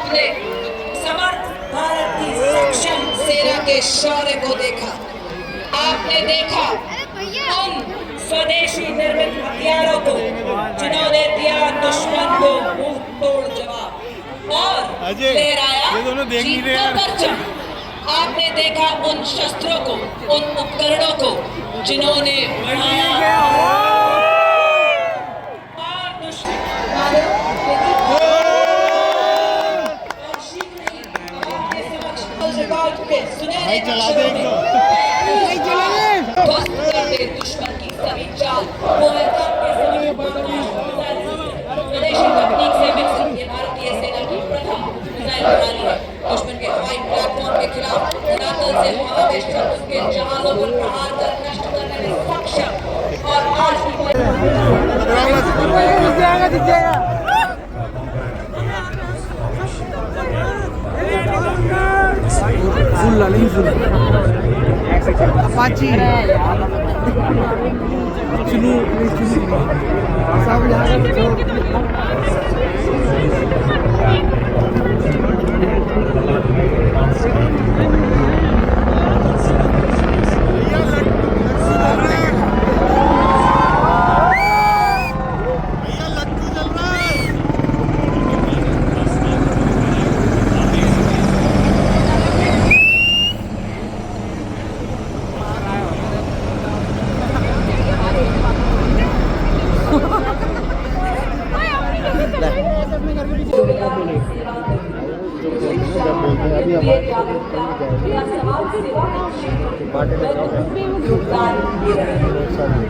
आपने समर्थ भारत की सक्षम सेना के शौर्य को देखा। आपने देखा उन स्वदेशी निर्मित हथियारों को जिन्होंने दिया दुश्मन को मुंह तोड़ जवाब और लहराया जीत का परचम। आपने देखा उन शस्त्रों को, उन उपकरणों को जिन्होंने बढ़ाया और सुनहरे ध्वस्त करते दुश्मन की सभी चाल स्वदेशी तकनीक से विकसित ये भारतीय सेना की प्रथम मिसाइल प्रणाली है। दुश्मन के हवाई प्लेटफॉर्म के खिलाफ धरातल से हवा में शत्रु के जहाजों पर प्रहार कर नष्ट करने में सक्षम और आज फुल डालेंगे फुल अपाची चुनू सब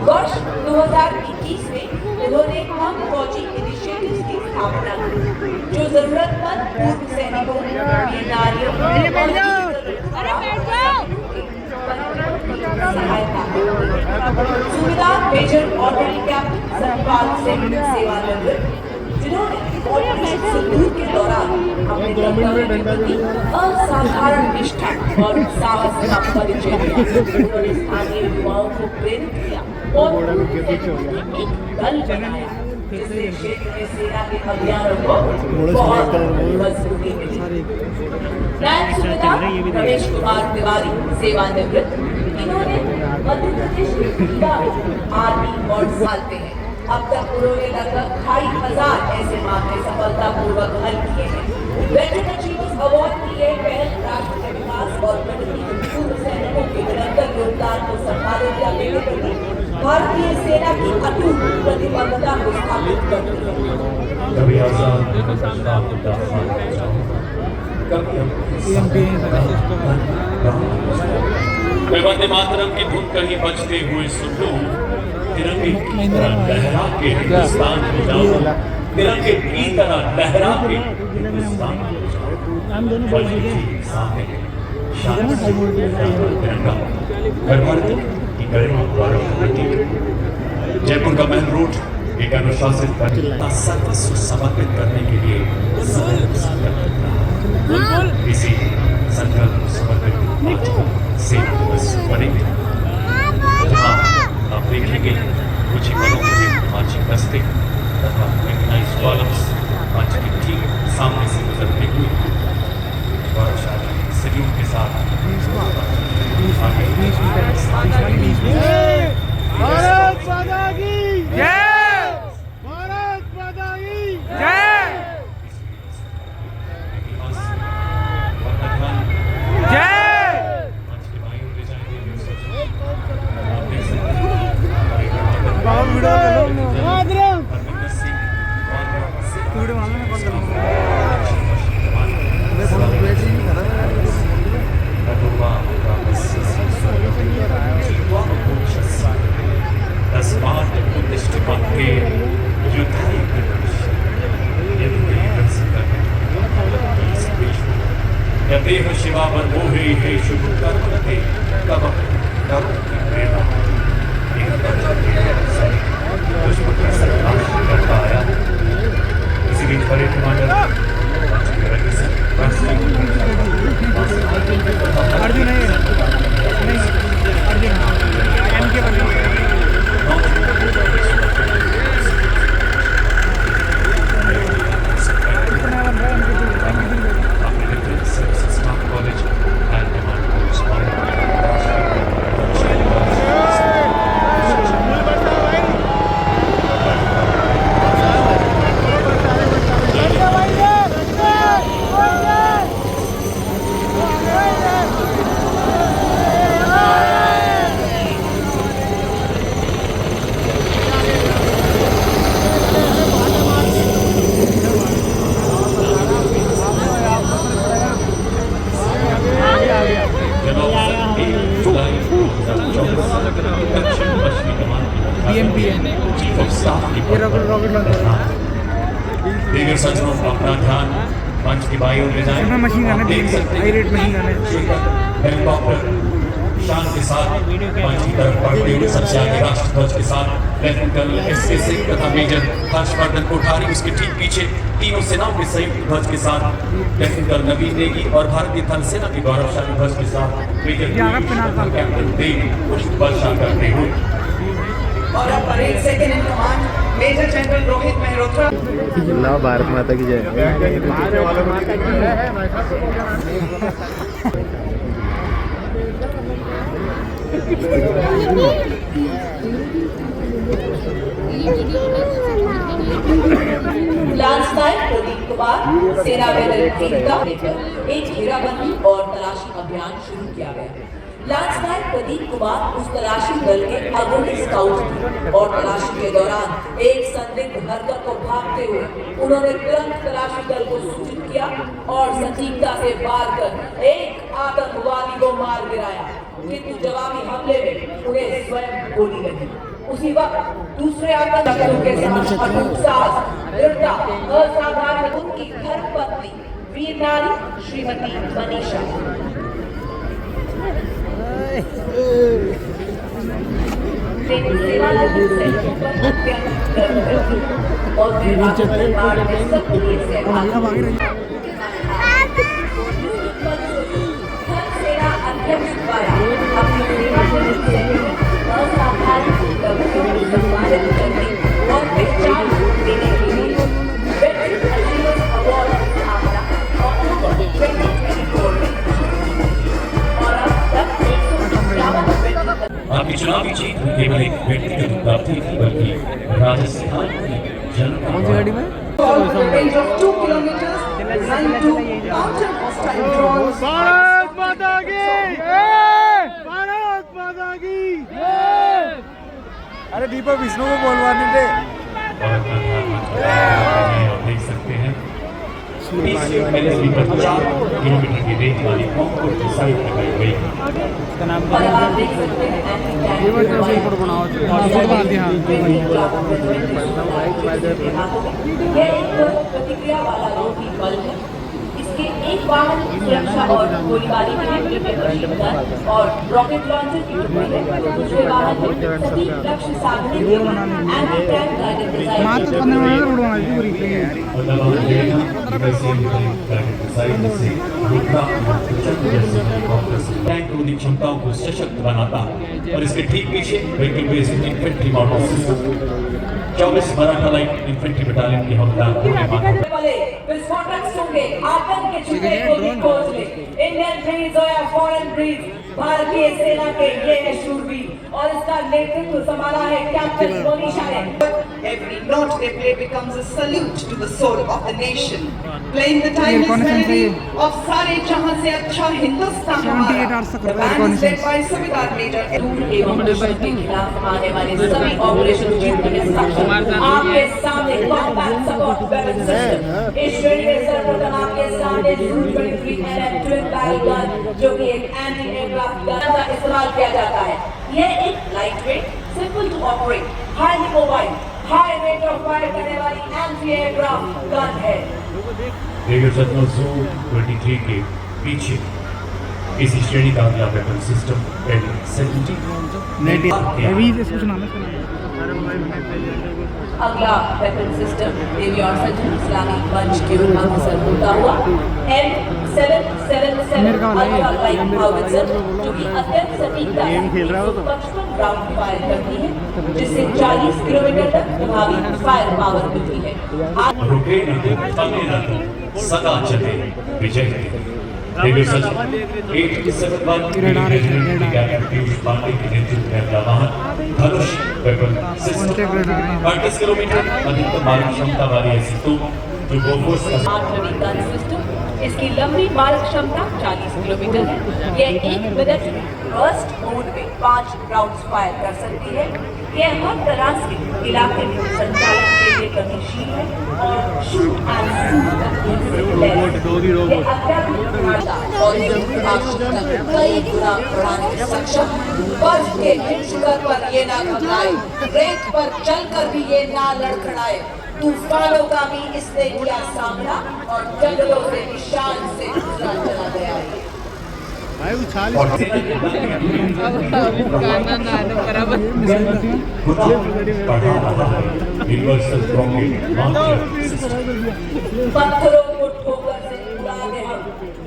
वर्ष 2021 में उन्होंने हम फौजी इनिशिएटिव्स की स्थापना की जो जरूरतमंद पूर्व सैनिकों, नारियों Subedar major ordinary captain Satpal Singh सेवानिवृत्त जिन्होंने सिंदूर के दौरान अपने कर्तव्य के प्रति असाधारण निष्ठा और साहस का परिचय दिया। उन्होंने स्थानीय युवाओं को प्रेरित किया और एक दल बनाया जिससे क्षेत्र में सेना के अभियानों को बहुत मजबूती मिली। नायब सूबेदार रमेश कुमार तिवारी सेवानिवृत्त इन्होंने मध्य प्रदेश के रीवा में आर्मी बॉर्ड संभालते हैं। अब तक उन्होंने लगभग 2500 ऐसे मामले सफलतापूर्वक हल किए हैं। वेटरन अचीवर्स अवार्ड की यह पहल राष्ट्र के विकास और प्रगति में पूर्व सैनिकों के निरंतर योगदान को सम्मानित करने के प्रति भारतीय सेना की अटूट प्रतिबद्धता को स्थापित करती है। वंदे मातरम की धुन कहीं बजते हुए सुन लो, तिरंगे की तरह लहरा के हिंदुस्तान को जाओ, तिरंगे की तरह लहरा के हिंदुस्तान को जाओ। तिरंगा हर भारतीय की गरिमा द्वारा प्रतीक। जयपुर का मेन रोड एक अनुशासित सर्वस्व समर्पित करने के लिए इसी संकल्प समर्पित सेना दिवस बनेंगे। आप देखेंगे कुछ ही पलों में मार्चिंग दस्ते तथा मैकेनाइज्ड कॉलम्स मंच की ठीक सामने से गुजरते हुए गौरवशाली सैल्यूट के साथ भारत माता की जय, भारत माता की जय। देह शिवा पर मोहे हे शुभ कर्म ते तब करो की प्रेरणा दुश्मन का सर्वनाश करता आया। इसी बीच बड़े कमांडर अर्जुन है अर्जुन एम के बने कितना बन रहा है इसके बाई ओर ले जाएं। इसमें मशीन गन है, आप देख सकते हाई रेट मशीन गन है। हेलीकॉप्टर शान के साथ मंच की तरफ बढ़ते हुए सबसे आगे राष्ट्रध्वज के साथ लेफ्टिनेंट कर्नल एस के सिंह तथा मेजर हर्षवर्धन कोठारी, उसके ठीक पीछे तीनों सेनाओं के संयुक्त ध्वज के साथ लेफ्टिनेंट कर्नल नवीन नेगी और भारतीय थल सेना के गौरवशाली ध्वज के साथ मेजर कैप्टन देव पुष्प वर्षा करते हुए। और अब parade second in command major general Rohit Mehrotra. लाओ भारत माता की जय। लांस नायक प्रदीप कुमार सेना मेडल टीम का एक घेराबंदी और तलाशी अभियान शुरू किया गया। लांस नायक प्रदीप कुमार उस तलाशी दल के अग्रणी स्काउट थे और तलाशी के दौरान एक संदिग्ध हरकत को भागते हुए उन्होंने तुरंत तलाशी दल को सूचित किया और सटीकता से वार कर एक आतंकवादी को मार गिराया, किंतु जवाबी हमले में उन्हें स्वयं गोली लगी। उसी वक्त दूसरे आतंकवादियों के साथ अटूट साहस, दृढ़ता, असाधारण उनकी धर्मपत्नी वीर नारी श्रीमती मनीषा। सेवा और सेना अध्यक्ष द्वारा अपनी सेवा असाधारण सम्मानित करने और पहचान देने के लिए वेटरन अचीवर्स अवार्ड की स्थापना अक्टूबर 2024 में और अब तक 151 आपकी चुनावी जीत केवल एक व्यक्तिगत उपलब्धि थी, बल्कि राजस्थान की जनता range of 2 kilometers designed to counter hostile drones. Bharat माता की जय। भारत माता की जय। अरे दीपक विष्णु को बोलवाने दे। आप देख सकते हैं 30 से पहले भी 50 किलोमीटर की रेंज वाली कॉन्कोर्ड की साइड लगाई गई। और अब आप देख सकते हैं ये एक प्रतिक्रिया वाला रोगी बल है। इसके एक वाहन सुरक्षा और गोलीबारी के लिए और रॉकेट लॉन्चर की टुकड़ी है। दूसरे वाहन में सटीक लक्ष्य साधने के लिए एंटी टैंक गाइडेड डिजाइन मात्र 15 मिनट उड़वाना है पूरी। टैंक रोधी क्षमताओं को सशक्त बनाता है और इसके ठीक पीछे vehicle based infantry model system 24 Maratha light infantry battalion के हवलदार वाले विस्फोटक सूंघे आतंक के छुपे को भी खोज ले। इंडियन ब्रीड्स और या फॉरेन ब्रीड्स, भारतीय सेना के ये है शूरवीर और इसका नेतृत्व संभाला है कैप्टन मनीषा ने। Every note they play becomes a salute to the soul of the nation. Playing the timeless melody of सारे जहां से अच्छा हिंदुस्तान हमारा। The band is led by सूबेदार मेजर एवं दुश्मन के खिलाफ आने वाले सभी ऑपरेशन जीतने में सक्षम। आपके सामने कॉम्बैट सपोर्ट वेपन सिस्टम। इस श्रेणी में सर्वप्रथम आपके सामने Su-23 NM twin barrel gun, जो कि एक एंटी एयरक्राफ्ट गन का इस्तेमाल किया जाता है। यह एक lightweight, simple to operate, highly mobile, high rate of fire करने वाली एंटी एयरक्राफ्ट गन है। रेडियो जनरल Su-23 के पीछे इसी श्रेणी का अगला वेपन सिस्टम L-70 अभी इसको सुना मैं अगला वेपन सिस्टम देवी और सज्जन इस्लामी मंच के अग्रसर होता हुआ M777 अल्ट्रा लाइट हाउवित्जर, जो कि अत्यंत सटीकता से 155 राउंड फायर करती है, जिससे 40 किलोमीटर तक प्रभावी फायर पावर मिलती है। रुके न थमे न सदा चले विजय के। रेडियो सचिव 871 रेजिमेंट के कैप्टन पीयूष पांडे के नेतृत्व में अगला वाहन धनुष वेपन सिस्टम 38 किलोमीटर अधिकतम मारक क्षमता वाली ऐसी तोप जो बोफोर्स का आर्टिलरी गन सिस्टम। इसकी लंबी मारक क्षमता 40 किलोमीटर है। यह 1 मिनट में बर्स्ट मोड में 5 राउंड्स फायर कर सकती है। यह हर तरह से इलाके में संचालन के लिए गतिशील है और शूट एंड शूट तकनीक से लैस है। यह अत्याधुनिक क्षमता और इसकी आवश्यकता कई गुना बढ़ाने में सक्षम। बर्फ के हिम शिखर पर ये ना घबराए, रेत पर चलकर भी ये ना लड़खड़ाए। तूफानों का भी इसने किया सामना और जंगलों से निशान से गुजरा चला गया है। भाई उछाल और सेना के बल में यूनिवर्सल रॉकेट लॉन्चर पत्थरों को ठोकर से उड़ा दे हम,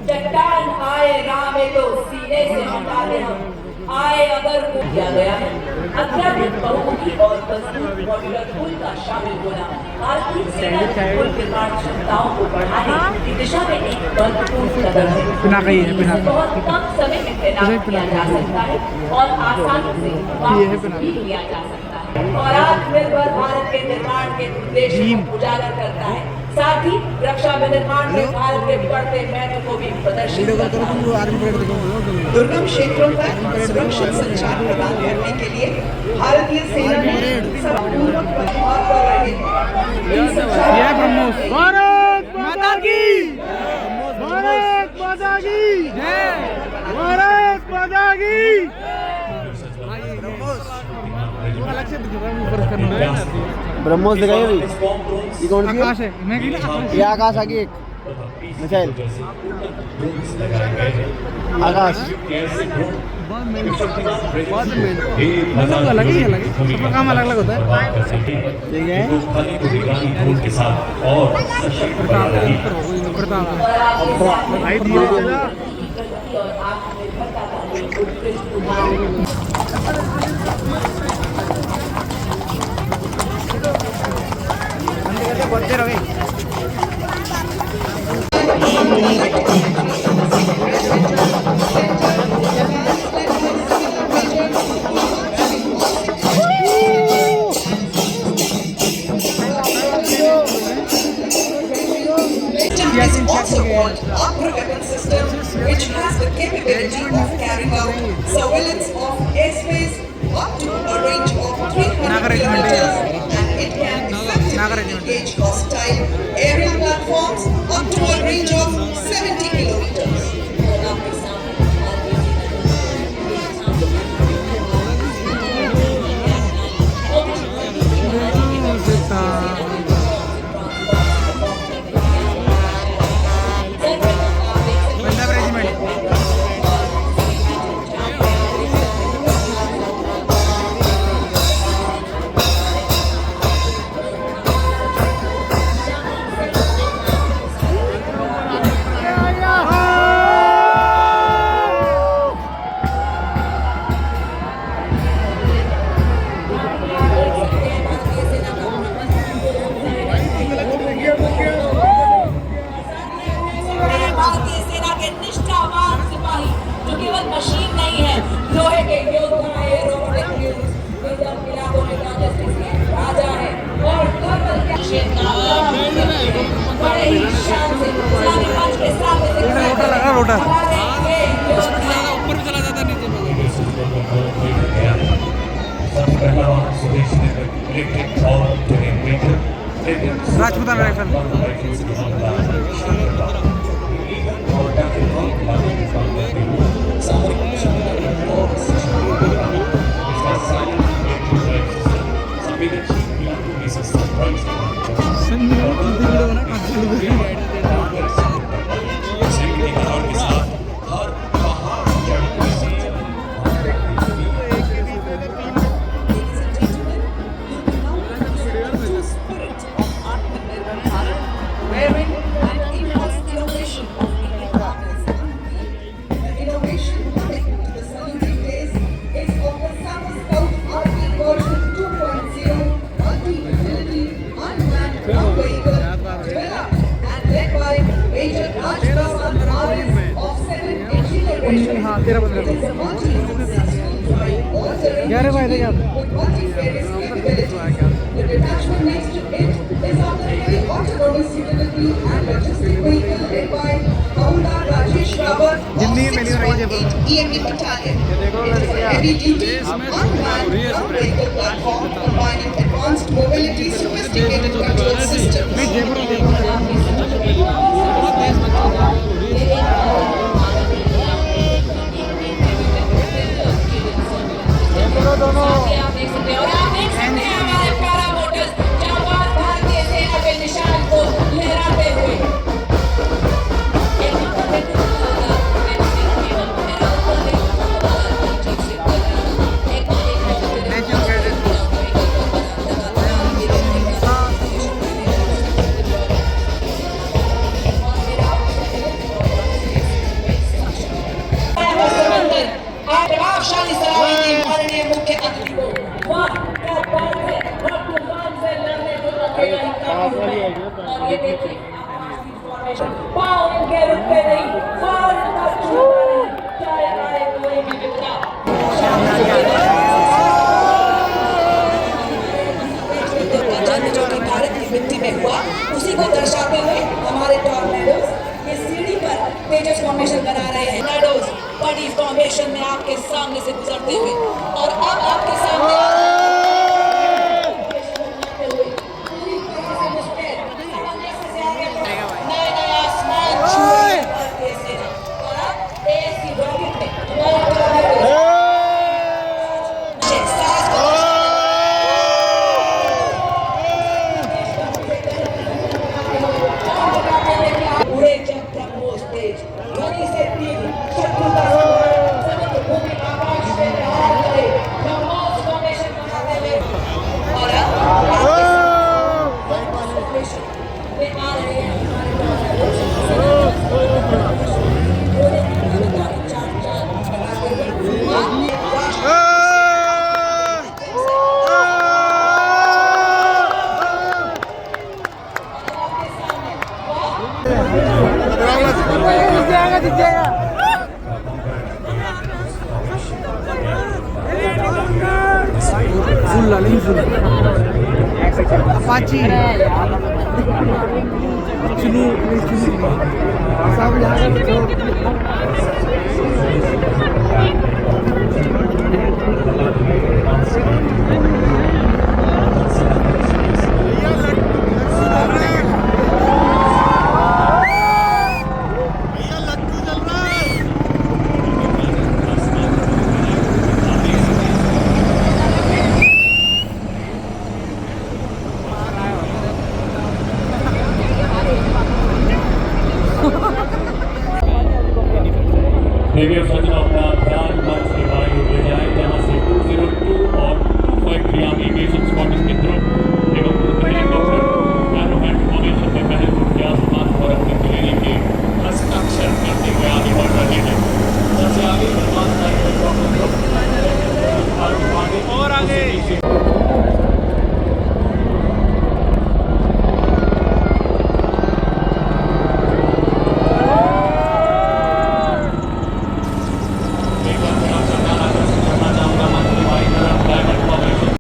चट्टान आए राह में तो सीने से हटा दे हम, आए अगर को किया गया है। अत्याधिक बहुमुखी और मजबूत मॉड्यूलर पुल का शामिल होना भारतीय सेना की पुल निर्माण क्षमताओं को बढ़ाने की दिशा में एक महत्वपूर्ण कदम है। इसे बहुत कम समय में तैनात किया जा सकता है और आसानी से वापस भी किया जा सकता है और आत्मनिर्भर भारत के निर्माण के उद्देश्य को उजागर करता है। साथ ही रक्षा विनिर्माण में भारत के बढ़ते महत्व को भी प्रदर्शित करता है। दुर्गम क्षेत्रों पर सुरक्षित संचार प्रदान करने के लिए भारतीय सेना ने संपूर्ण प्रयास कर रही है। भारत माता की भारत माता की भारत माता की ब्रह्मोस दिखाई अभी ये कौन सी आकाश है ये आकाश आगे एक मिसाइल आकाश अलग ही अलग सबका काम अलग अलग होता है ठीक है के साथ और सशक्त बना रही भाई दिया चला बच्चे रहे Is also called Opera weapon system, which has the capability of carrying out surveillance of airspace up to a range of 300 kilometers, and it can effectively engage hostile aerial platforms up to a range of 70 kilometers. ऊपर चला जाता नीचे Rajputana rifle हाँ 13-15 11 बजे क्या जिंदगी में नहीं रही दोनों आप देख सकते हैं और आप देख सकते हैं हमारे पैरा मोटर्स जाबाज भारतीय सेना ये देखिए पाँव इनके रुकते नहीं, पाँव इनका छूटता नहीं, चाहे आए कोई भी विपदा। जन्म जो कि भारत की मिट्टी में हुआ, उसी को दर्शाते हुए हमारे टॉर्नेडोज ये सीढ़ी पर तेजस फॉर्मेशन बना रहे हैं। टॉर्नेडोज बड़ी फॉर्मेशन में आपके सामने से गुजरते हुए और अब आपके सामने नए आसमान छूए और अब ऐसी रॉकेट में हमारा उड़े जब ब्रह्मोस तेज, ध्वनि से तीव्र, शत्रुता समुद्र भूमि आकाश से प्रहार करे, ब्रह्मोस फॉर्मेशन बनाते हुए और अब फॉर्मेशन में आ रहे हैं हमारे अपाची चुनू सब देवी और सज्जनों अपना